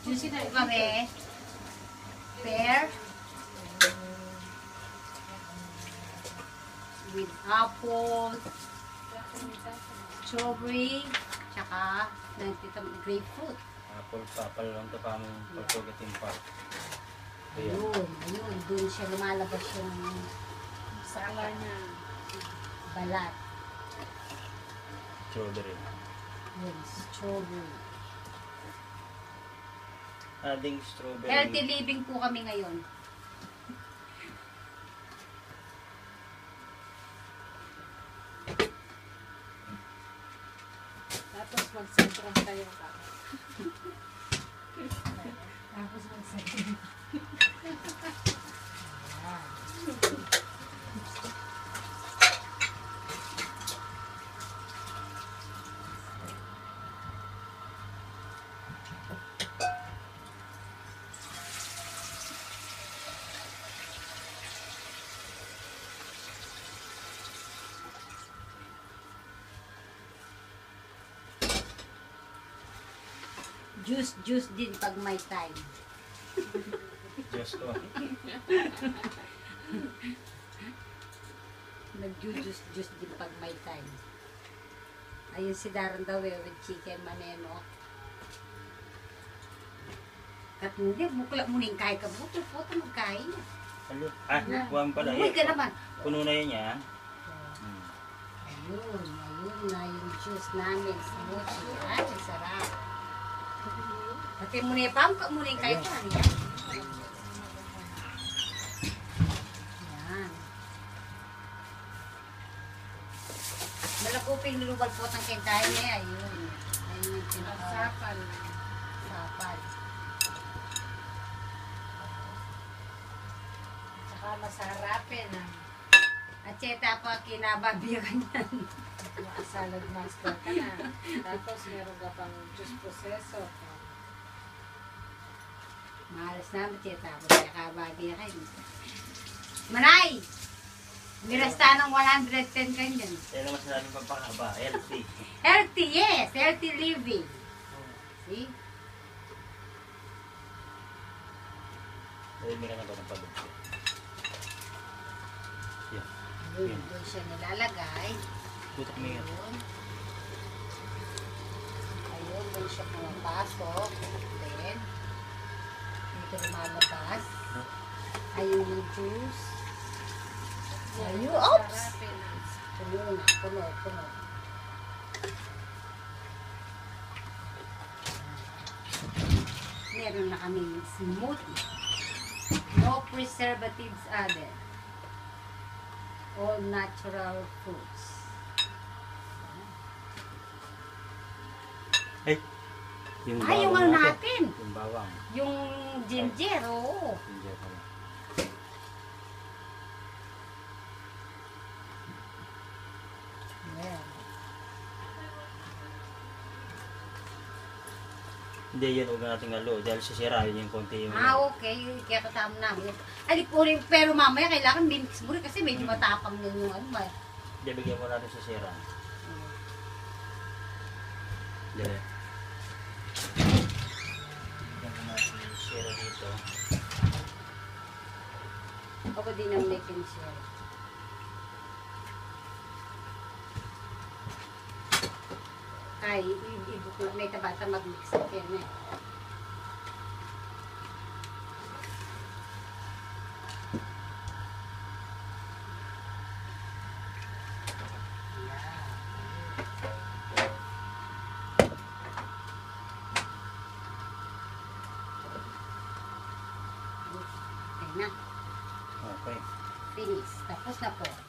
Juice po kami. Pear. With apple. Strawberry. Tsaka grapefruit. Apple lang ito kami pagkugating park. Ayun. Doon siya lumalabas yung Sala niya. balat. Strawberry. Yun, strawberry. Adding strawberry. Healthy living po kami ngayon. Tapos mag-sentrum kayo ka. Tapos magsabi. Juice din pag may time. Just ko. Nag-juice din pag may time. Ayun si Darren daw with chicken maneno. Kat hindi, mukla mo ning kahit ka buto magkain. Ano? Buwan pala. Uy ka naman. Puno na yun yan. Ayun na yung juice namin. Smoothie. Ay, sarap. Pati muna yung pamka muna yung kahit ka. Yan. Malakuping lulubal po ng kintahin niya. Ayun. Ayun yung Sapal. sapal. Saka masarapin ah. At seta pa kinababiran yan. Salad master ka na. Tapos meron ka pang juice proseso. Mahalas namin seta po kaya kababiran. Manay! Mirasta ng 110 kanyan. Kaya naman sa natin pampakaba. Healthy. Healthy, yes. Healthy living. See? Dahil meron ako ng pagod. Yan. Doon siya nilalagay. Putok mo yan. Ayun, doon siya pumapasok. Then, dito lumalabas. Ayun yung juice. Ayun, oops! Masarapin ah. Puno. Meron na kaming smoothie. No preservatives added. All natural fruits. Yung Yung bawang ano natin. Yung bawang. Yung ginger, oo. Ginger pala. Yeah. Hindi yan huwag natin alo. Dahil sisira yun yung konti yung... Okay. Kaya kasama namin. Alipuri, pero mamaya kailangan mimix mo rin kasi medyo matapang din yung ano ba. Hindi, bigyan mo natin sisira. Dali. Bigyan mo natin sisira dito. Ako din ang may pinsel. Ay, ibukod may tabata mag-mix na yan eh. Okay na. Okay. Finish. Tapos na po.